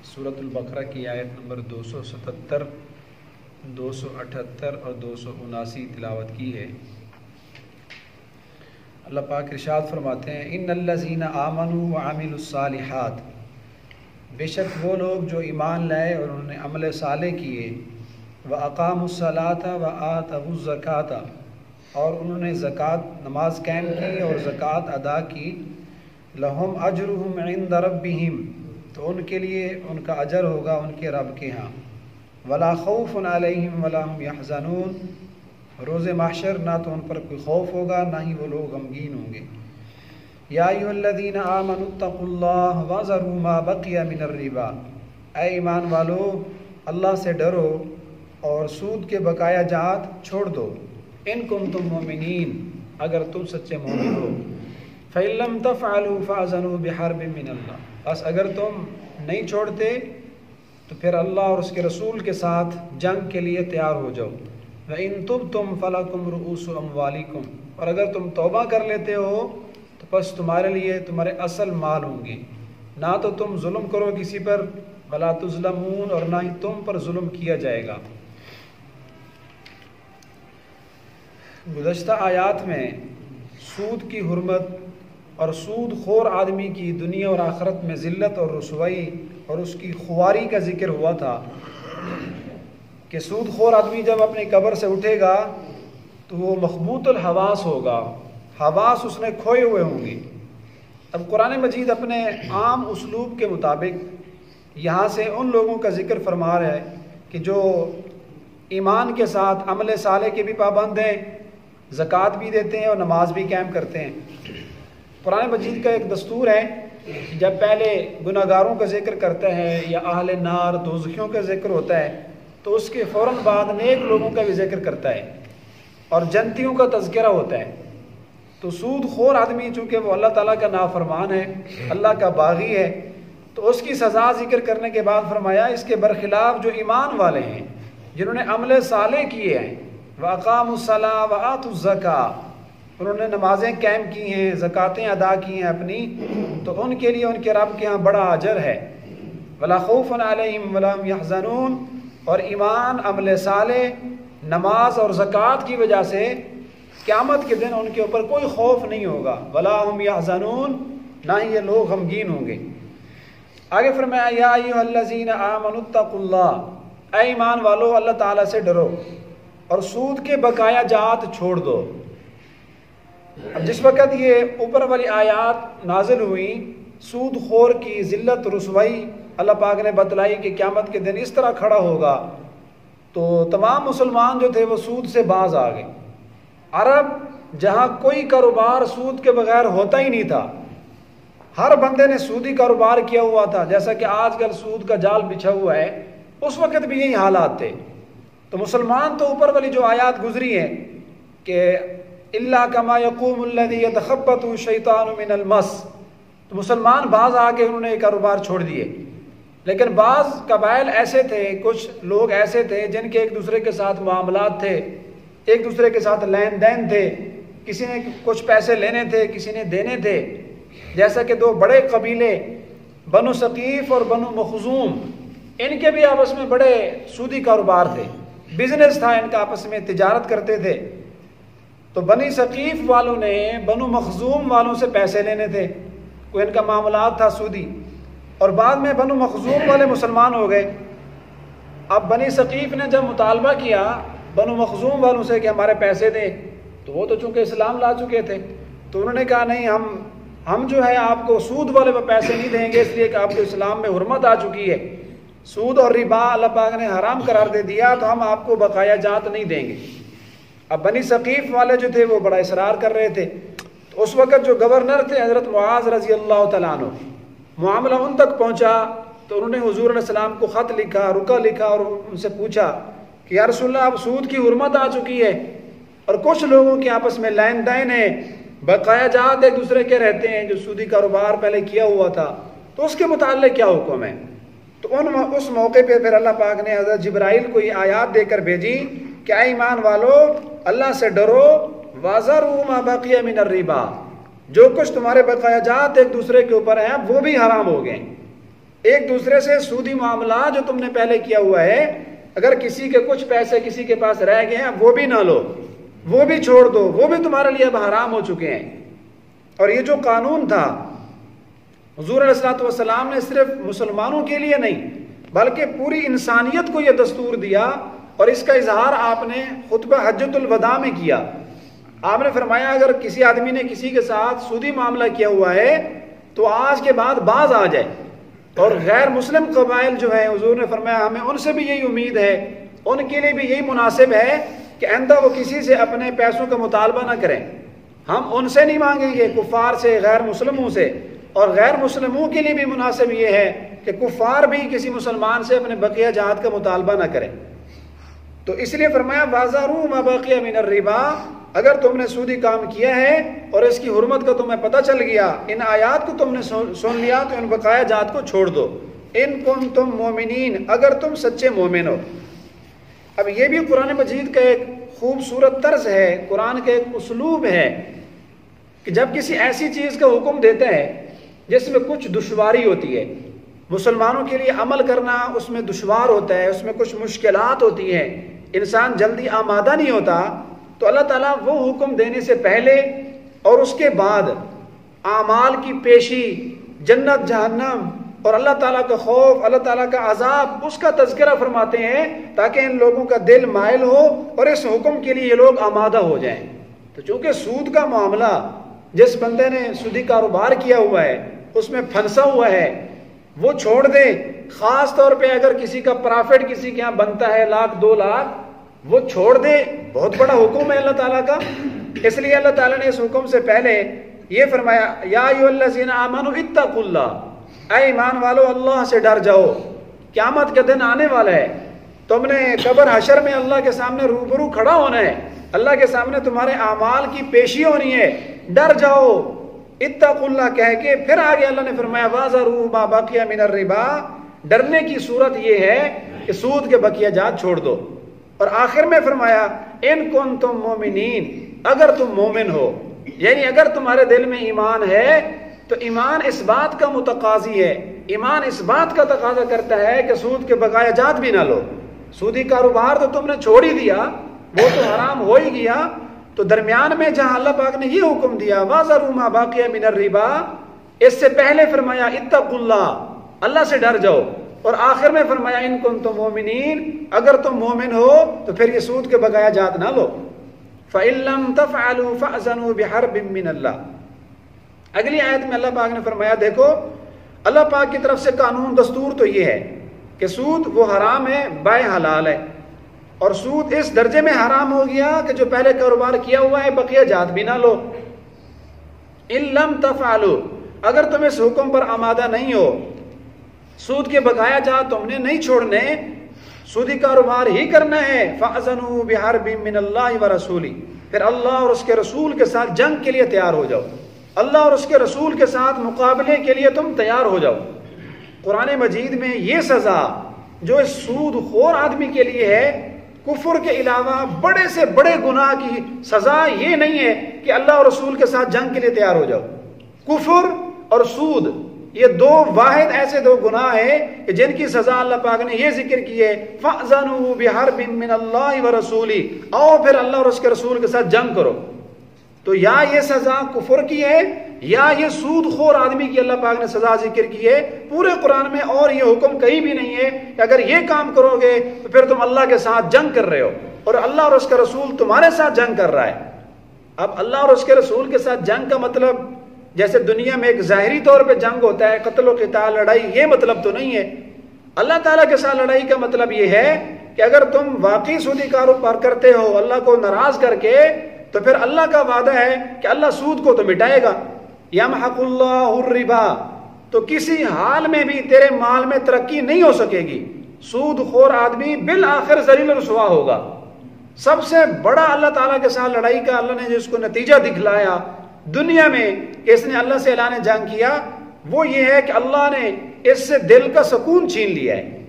سورۃ البقرہ کی آیت نمبر 277، 278 اور 279 تلاوت کی ہے۔ اللہ پاک ارشاد فرماتے ہیں ان الذین آمنوا وعملوا الصالحات، بے شک وہ لوگ جو ایمان لائے اور انہوں نے عمل صالح کیے، واقاموا الصلاۃ وآتوا الزکاۃ، اور انہوں نے نماز قائم کی اور زکوٰۃ ادا کی، لہم اجرہم عند ربہم، تو ان کے لیے ان کا اجر ہوگا ان کے رب کے ہاں، ولا خوف علیہم ولا هم یحزنون، روز محشر نہ تو ان پر کوئی خوف ہوگا نہ ہی وہ لوگ غمگین ہوں گے۔ یا ایھا الذین آمنوا اتقوا اللہ وذروا ما بقی من الربا، اے ایمان والو اللہ سے ڈرو اور سود کے بقایا جات چھوڑ دو، ان کنتم مؤمنین، اگر تم سچے مومن ہو، فإن لم تفعلوا فأذنوا بحرب من اللہ، بس اگر تم نہیں چھوڑتے تو پھر اللہ اور اس کے رسول کے ساتھ جنگ کے لیے تیار ہو جاؤ۔ وَإِن تُبْتُمْ فَلَكُمْ رُؤُوسُ أَمْوَالِكُمْ، اور اگر تم توبہ کر لیتے ہو تو بس تمہارے لیے تمہارے اصل مال ہوں گے، نہ تو تم ظلم کرو کسی پر، وَلَا تُظْلَمُونَ، اور نہ ہی تم پر ظلم کیا جائے گا۔ گزشتہ آیات میں سود کی حرمت اور سود خور آدمی کی دنیا اور آخرت میں ذلت اور رسوائی اور اس کی خواری کا ذکر ہوا تھا کہ سود خور آدمی جب اپنی قبر سے اٹھے گا تو وہ مخبوط الحواس ہوگا، حواس اس نے کھوئے ہوئے ہوں گے۔ اب قرآن مجید اپنے عام اسلوب کے مطابق یہاں سے ان لوگوں کا ذکر فرما رہا ہے کہ جو ایمان کے ساتھ عمل صالح کے بھی پابند ہیں، زکوٰۃ بھی دیتے ہیں اور نماز بھی قائم کرتے ہیں۔ قرآن مجید کا ایک دستور ہے کہ جب پہلے گناہگاروں کا ذکر کرتا ہے یا اہل نار دوزخیوں کا ذکر ہوتا ہے تو اس کے فوراً بعد نیک لوگوں کا بھی ذکر کرتا ہے اور جنتیوں کا تذکرہ ہوتا ہے۔ تو سود خور آدمی چونکہ وہ اللہ تعالیٰ کا نافرمان ہے، اللہ کا باغی ہے، تو اس کی سزا ذکر کرنے کے بعد فرمایا اس کے برخلاف جو ایمان والے ہیں، جنہوں نے عمل صالح کیے ہیں، وَأَقَامُوا الصَّلَاةَ وَآتُوا الزَّكَاةَ، انہوں نے نمازیں قائم کی ہیں، زکاتیں ادا کی ہیں اپنی، تو ان کے لیے ان کے رب کے ہاں بڑا اجر ہے۔ وَلَا خَوْفٌ عَلَيْهِمْ وَلَا هُمْ يَحْزَنُونَ، اور ایمان، عمل صالح، نماز اور زکوٰۃ کی وجہ سے قیامت کے دن ان کے اوپر کوئی خوف نہیں ہوگا، وَلَا هُمْ يَحْزَنُونَ، نہ ہی یہ لوگ غمگین ہوں گے۔ آگے فرمایا یا ایھا الذین آمنوا اتقوا اللہ، اے ایمان والو اللہ تعالیٰ سے ڈرو اور سود کے بقایا جات چھوڑ دو۔ اب جس وقت یہ اوپر والی آیات نازل ہوئی، سود خور کی ذلت رسوائی اللہ پاک نے بتلائی کہ قیامت کے دن اس طرح کھڑا ہوگا، تو تمام مسلمان جو تھے وہ سود سے باز آ گئے۔ عرب جہاں کوئی کاروبار سود کے بغیر ہوتا ہی نہیں تھا، ہر بندے نے سودی کاروبار کیا ہوا تھا، جیسا کہ آج کل سود کا جال بچھا ہوا ہے، اس وقت بھی یہی حالات تھے۔ تو مسلمان تو اوپر والی جو آیات گزری ہیں کہ الا کما یقوم الذی یتخبطہ الشیطان من المس، تو مسلمان بعض آگے انہوں نے یہ کاروبار چھوڑ دیے، لیکن بعض قبائل ایسے تھے، کچھ لوگ ایسے تھے جن کے ایک دوسرے کے ساتھ معاملات تھے، ایک دوسرے کے ساتھ لین دین تھے، کسی نے کچھ پیسے لینے تھے کسی نے دینے تھے، جیسا کہ دو بڑے قبیلے بنو ثقیف اور بنو مخزوم، ان کے بھی آپس میں بڑے سودی کاروبار تھے، بزنس تھا ان کا، آپس میں تجارت کرتے تھے۔ تو بنی ثقیف والوں نے بنو مخزوم والوں سے پیسے لینے تھے، کوئی ان کا معاملات تھا سودی، اور بعد میں بنو مخزوم والے مسلمان ہو گئے۔ اب بنی ثقیف نے جب مطالبہ کیا بنو مخزوم والوں سے کہ ہمارے پیسے دیں، تو وہ تو چونکہ اسلام لا چکے تھے، تو انہوں نے کہا نہیں، ہم جو ہے آپ کو سود والے پہ پیسے نہیں دیں گے، اس لیے کہ آپ کو اسلام میں حرمت آ چکی ہے، سود اور ربا اللہ پاک نے حرام قرار دے دیا، تو ہم آپ کو بقایا جات نہیں دیں گے۔ اب بنی ثقیف والے جو تھے وہ بڑا اصرار کر رہے تھے، تو اس وقت جو گورنر تھے حضرت معاذ رضی اللہ تعالیٰ عنہ، معاملہ ان تک پہنچا تو انہوں نے حضور علیہ السلام کو خط لکھا، رکا لکھا، اور ان سے پوچھا کہ یا رسول اللہ اب سود کی حرمت آ چکی ہے اور کچھ لوگوں کے آپس میں لین دین ہے، بقایا جات ایک دوسرے کے رہتے ہیں جو سودی کاروبار پہلے کیا ہوا تھا، تو اس کے متعلق کیا حکم ہے؟ تو اس موقع پہ پھر اللہ پاک نے حضرت جبرائیل کو یہ آیات دے کر بھیجی کہ اے ایمان والو اللہ سے ڈرو، وَذَرُوا مَا بَقِيَ مِنَ الرِّبَا، جو کچھ تمہارے بقایا جات ایک دوسرے کے اوپر ہیں وہ بھی حرام ہو گئے، ایک دوسرے سے سودی معاملات جو تم نے پہلے کیا ہوا ہے، اگر کسی کے کچھ پیسے کسی کے پاس رہ گئے ہیں وہ بھی نہ لو، وہ بھی چھوڑ دو، وہ بھی تمہارے لیے اب حرام ہو چکے ہیں۔ اور یہ جو قانون تھا حضور علیہ الصلوۃ والسلام نے صرف مسلمانوں کے لیے نہیں بلکہ پوری انسانیت کو یہ دستور دیا، اور اس کا اظہار آپ نے خطبہ حجۃ الوداع میں کیا۔ آپ نے فرمایا اگر کسی آدمی نے کسی کے ساتھ سودی معاملہ کیا ہوا ہے تو آج کے بعد باز آ جائے، اور غیر مسلم قبائل جو ہے حضور نے فرمایا ہمیں ان سے بھی یہی امید ہے، ان کے لیے بھی یہی مناسب ہے کہ آئندہ وہ کسی سے اپنے پیسوں کا مطالبہ نہ کریں، ہم ان سے نہیں مانگیں گے، کفار سے، غیر مسلموں سے۔ اور غیر مسلموں کے لیے بھی مناسب یہ ہے کہ کفار بھی کسی مسلمان سے اپنے بقیہ جات کا مطالبہ نہ کریں۔ تو اس لیے فرمایا وَذَرُوا مَا بَقِيَ مِنَ الرِّبَا، اگر تم نے سودی کام کیا ہے اور اس کی حرمت کا تمہیں پتہ چل گیا، ان آیات کو تم نے سن لیا، تو ان بقایا جات کو چھوڑ دو۔ ان کنتم مومنین، اگر تم سچے مومن ہو۔ اب یہ بھی قرآن مجید کا ایک خوبصورت طرز ہے، قرآن کا ایک اسلوب ہے کہ جب کسی ایسی چیز کا حکم دیتا ہے جس میں کچھ دشواری ہوتی ہے، مسلمانوں کے لیے عمل کرنا اس میں دشوار ہوتا ہے، اس میں کچھ مشکلات ہوتی ہیں، انسان جلدی آمادہ نہیں ہوتا، تو اللہ تعالیٰ وہ حکم دینے سے پہلے اور اس کے بعد اعمال کی پیشی، جنت جہنم اور اللہ تعالیٰ کا خوف، اللہ تعالیٰ کا عذاب، اس کا تذکرہ فرماتے ہیں تاکہ ان لوگوں کا دل مائل ہو اور اس حکم کے لیے یہ لوگ آمادہ ہو جائیں۔ تو چونکہ سود کا معاملہ جس بندے نے سودی کاروبار کیا ہوا ہے اس میں پھنسا ہوا ہے، وہ چھوڑ دے۔ خاص طور پہ اگر کسی کا پرافٹ کسی کے ہاں بنتا ہے 1,00,000 2,00,000، وہ چھوڑ دے، بہت بڑا حکم ہے اللہ تعالیٰ کا۔ اس لیے اللہ تعالیٰ نے اس حکم سے پہلے یہ فرمایا یا ایھا الذین آمنوا اتقوا اللہ، اے ایمان والو اللہ سے ڈر جاؤ، قیامت کا دن آنے والا ہے، تم نے قبر حشر میں اللہ کے سامنے روبرو کھڑا ہونا ہے، اللہ کے سامنے تمہارے اعمال کی پیشی ہونی ہے، ڈر جاؤ۔ اتقوا اللہ کہہ کے پھر آگے اللہ نے فرمایا وَذَرُوا مَا بَقِيَ مِنَ الرِّبَا، ڈرنے کی صورت یہ ہے کہ سود کے بقیہ جات چھوڑ دو۔ اور آخر میں فرمایا ان کنتم مومنین، اگر تم مومن ہو، یعنی اگر تمہارے دل میں ایمان ہے تو ایمان اس بات کا متقاضی ہے، ایمان اس بات کا تقاضا کرتا ہے کہ سود کے بقایا جات بھی نہ لو۔ سودی کاروبار تو تم نے چھوڑ ہی دیا، وہ تو حرام ہو ہی گیا، تو درمیان میں جہاں اللہ پاک نے یہ حکم دیا وَذَرُوا مَا بَقِيَ مِنَ الرِّبَا، اس سے پہلے فرمایا اتقوا اللہ، اللہ سے ڈر جاؤ، اور آخر میں فرمایا ان کنتم مومنین، اگر تم مومن ہو تو پھر یہ سود کے بقایا جات نہ لو۔ فَإِن لَّمْ تَفْعَلُوا فَأْذَنُوا بِحَرْبٍ مِّنَ اللَّهِ، اگلی آیت میں اللہ پاک نے فرمایا دیکھو اللہ پاک کی طرف سے قانون دستور تو یہ ہے کہ سود وہ حرام ہے، بائع حلال ہے، اور سود اس درجے میں حرام ہو گیا کہ جو پہلے کاروبار کیا ہوا ہے بقیہ جات بھی نہ لو۔ ان لم تفعلوا، اگر تم اس حکم پر آمادہ نہیں ہو، سود کے بقایا جات تم نے نہیں چھوڑنے، سودی کاروبار ہی کرنا ہے، فَأْذَنُوا بِحَرْبٍ مِّنَ اللَّهِ وَرَسُولِهِ، پھر اللہ اور اس کے رسول کے ساتھ جنگ کے لیے تیار ہو جاؤ، اللہ اور اس کے رسول کے ساتھ مقابلے کے لیے تم تیار ہو جاؤ۔ قرآن مجید میں یہ سزا جو اس سود خور آدمی کے لیے ہے، کفر کے علاوہ بڑے سے بڑے گناہ کی سزا یہ نہیں ہے کہ اللہ اور رسول کے ساتھ جنگ کے لیے تیار ہو جاؤ۔ کفر اور سود یہ دو واحد ایسے دو گناہ ہیں کہ جن کی سزا اللہ پاک نے یہ ذکر کی ہے فَأْذَنُوا بِحَرْبٍ مِّنَ اللَّهِ وَرَسُولِهِ، آؤ پھر اللہ اور اس کے رسول کے ساتھ جنگ کرو۔ تو یا یہ سزا کفر کی ہے یا یہ سود خور آدمی کی اللہ پاک نے سزا ذکر کی ہے۔ پورے قرآن میں اور یہ حکم کہیں بھی نہیں ہے کہ اگر یہ کام کرو گے تو پھر تم اللہ کے ساتھ جنگ کر رہے ہو اور اللہ اور اس کا رسول تمہارے ساتھ جنگ کر رہا ہے۔ اب اللہ اور اس کے رسول کے ساتھ جنگ کا مطلب جیسے دنیا میں ایک ظاہری طور پہ جنگ ہوتا ہے، قتل و قتال، لڑائی، یہ مطلب تو نہیں ہے۔ اللہ تعالیٰ کے ساتھ لڑائی کا مطلب یہ ہے کہ اگر تم واقعی سودی کاروبار کرتے ہو اللہ کو ناراض کر کے، تو پھر اللہ کا وعدہ ہے کہ اللہ سود کو تو مٹائے گا۔ یمحق اللہ الربا، تو کسی حال میں بھی تیرے مال میں ترقی نہیں ہو سکے گی، سود خور آدمی بالآخر ذلیل رسوا ہوگا۔ سب سے بڑا اللہ تعالیٰ کے ساتھ لڑائی کا اللہ نے جس کو نتیجہ دکھلایا دنیا میں کہ اس نے اللہ سے اعلان جنگ کیا، وہ یہ ہے کہ اللہ نے اس سے دل کا سکون چھین لیا ہے۔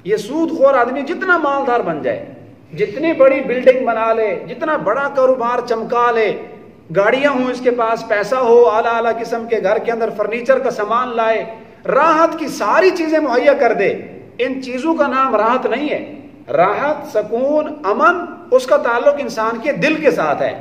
یہ سود خور آدمی جتنا مالدار بن جائے، جتنی بڑی بلڈنگ بنا لے، جتنا بڑا کاروبار چمکا لے، گاڑیاں ہوں اس کے پاس، پیسہ ہو، اعلیٰ اعلیٰ قسم کے گھر کے اندر فرنیچر کا سامان لائے، راحت کی ساری چیزیں مہیا کر دے، ان چیزوں کا نام راحت نہیں ہے۔ راحت، سکون، امن، اس کا تعلق انسان کے دل کے ساتھ ہے۔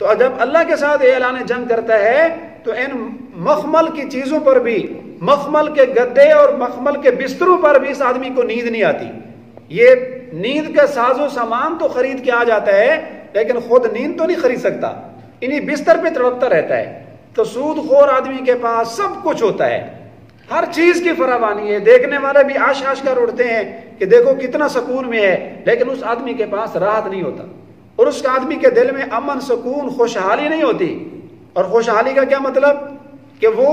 تو جب اللہ کے ساتھ اعلان جنگ کرتا ہے تو ان مخمل کی چیزوں پر بھی، مخمل کے گدے اور مخمل کے بستروں پر بھی اس آدمی کو نیند نہیں آتی۔ یہ نیند کا ساز و سامان تو خرید کے آ جاتا ہے، لیکن خود نیند تو نہیں خرید سکتا، انہی بستر پہ تڑپتا رہتا ہے۔ تو سود خور آدمی کے پاس سب کچھ ہوتا ہے، ہر چیز کی فراوانی ہے، دیکھنے والے بھی آش آش کر اڑتے ہیں کہ دیکھو کتنا سکون میں ہے، لیکن اس آدمی کے پاس راحت نہیں ہوتا، اور اس آدمی کے دل میں امن، سکون، خوشحالی نہیں ہوتی۔ اور خوشحالی کا کیا مطلب؟ کہ وہ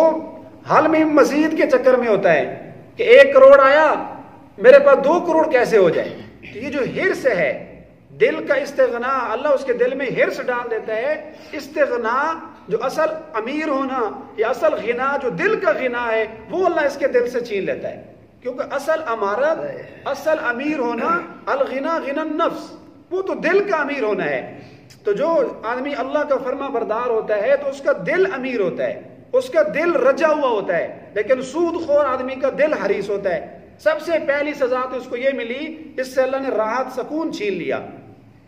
حل میں مزید کے چکر میں ہوتا ہے کہ 1 کروڑ آیا، میرے پاس 2 کروڑ کیسے ہو جائے۔ تو یہ جو ہرس ہے، دل کا استغنا، اللہ اس کے دل میں ہرس ڈال دیتا ہے۔ استغنا جو اصل امیر ہونا یا اصل غنا جو دل کا غنا ہے، وہ اللہ اس کے دل سے چھین لیتا ہے، کیونکہ اصل امارت، اصل امیر ہونا، الغنا غنا النفس، وہ تو دل کا امیر ہونا ہے۔ تو جو آدمی اللہ کا فرما بردار ہوتا ہے تو اس کا دل امیر ہوتا ہے، اس کا دل رجا ہوا ہوتا ہے، لیکن سود خور آدمی کا دل حریص ہوتا ہے۔ سب سے پہلی سزا تو اس کو یہ ملی، اس سے اللہ نے راحت، سکون چھین لیا۔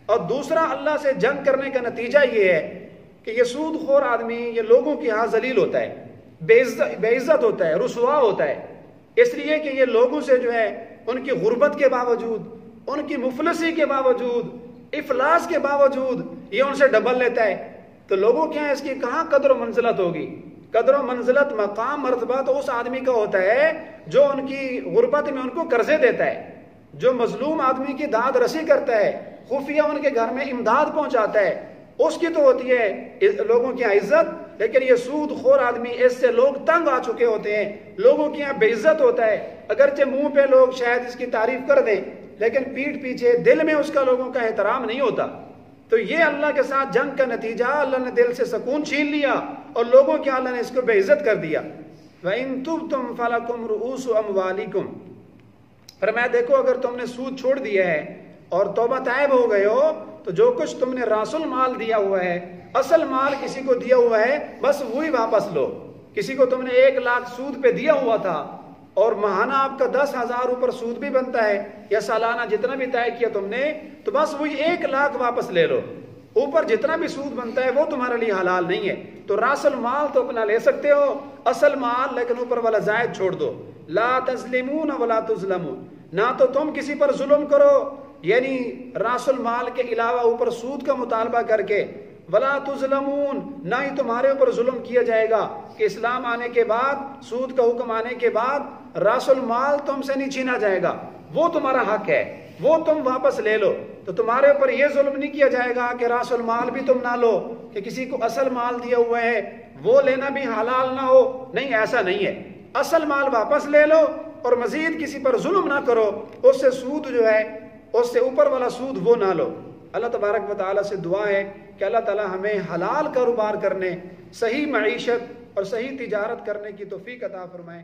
اور دوسرا اللہ سے جنگ کرنے کا نتیجہ یہ ہے کہ یہ سود خور آدمی یہ لوگوں کے ہاں ذلیل ہوتا ہے، بے عزت ہوتا ہے، رسوا ہوتا ہے، اس لیے کہ یہ لوگوں سے جو ہے ان کی غربت کے باوجود، ان کی مفلسی کے باوجود، افلاس کے باوجود یہ ان سے ڈبل لیتا ہے۔ تو لوگوں کے ہاں اس کی کہاں قدر و منزلت ہوگی؟ قدر و منزلت، مقام، مرتبہ تو اس آدمی کا ہوتا ہے جو ان کی غربت میں ان کو قرضے دیتا ہے، جو مظلوم آدمی کی داد رسی کرتا ہے، خفیہ ان کے گھر میں امداد پہنچاتا ہے، اس کی تو ہوتی ہے لوگوں کی یہاں عزت۔ لیکن یہ سود خور آدمی، اس سے لوگ تنگ آ چکے ہوتے ہیں، لوگوں کی یہاں بے عزت ہوتا ہے، اگرچہ منہ پہ لوگ شاید اس کی تعریف کر دیں لیکن پیٹھ پیچھے دل میں اس کا لوگوں کا احترام نہیں ہوتا۔ تو یہ اللہ کے ساتھ جنگ کا نتیجہ، اللہ نے دل سے سکون چھین لیا اور لوگوں کے اللہ نے اس کو بے عزت کر دیا۔ وَإِن تُبْتُمْ فَلَكُمْ رُؤُوسُ أَمْوَالِكُمْ، فرمایا دیکھو اگر تم نے سود چھوڑ دیا ہے اور توبہ طائب ہو گئے ہو تو جو کچھ تم نے راس المال دیا ہوا ہے، اصل مال کسی کو دیا ہوا ہے، بس وہی واپس لو۔ کسی کو تم نے 1 لاکھ سود پہ دیا ہوا تھا اور ماہانہ آپ کا 10,000 اوپر سود بھی بنتا ہے یا سالانہ جتنا بھی طے کیا تم نے، تو بس وہی 1 لاکھ واپس لے لو، اوپر جتنا بھی سود بنتا ہے وہ تمہارے لیے حلال نہیں ہے۔ تو راس المال تو اپنا لے سکتے ہو، اصل مال، لیکن اوپر والا زائد چھوڑ دو۔ لا تظلمون ولا تظلمون، نہ تو تم کسی پر ظلم کرو، یعنی راس المال کے علاوہ اوپر سود کا مطالبہ کر کے، ولا تظلمون، نہ ہی تمہارے اوپر ظلم کیا جائے گا کہ اسلام آنے کے بعد، سود کا حکم آنے کے بعد راس المال تم سے نہیں چھینا جائے گا، وہ تمہارا حق ہے، وہ تم واپس لے لو۔ تو تمہارے اوپر یہ ظلم نہیں کیا جائے گا کہ راس المال بھی تم نہ لو، کہ کسی کو اصل مال دیا ہوا ہے وہ لینا بھی حلال نہ ہو، نہیں، ایسا نہیں ہے۔ اصل مال واپس لے لو اور مزید کسی پر ظلم نہ کرو، اس سے سود جو ہے، اس سے اوپر والا سود وہ نہ لو۔ اللہ تبارک و تعالیٰ سے دعا ہے کہ اللہ تعالیٰ ہمیں حلال کاروبار کرنے، صحیح معیشت اور صحیح تجارت کرنے کی توفیق عطا فرمائے۔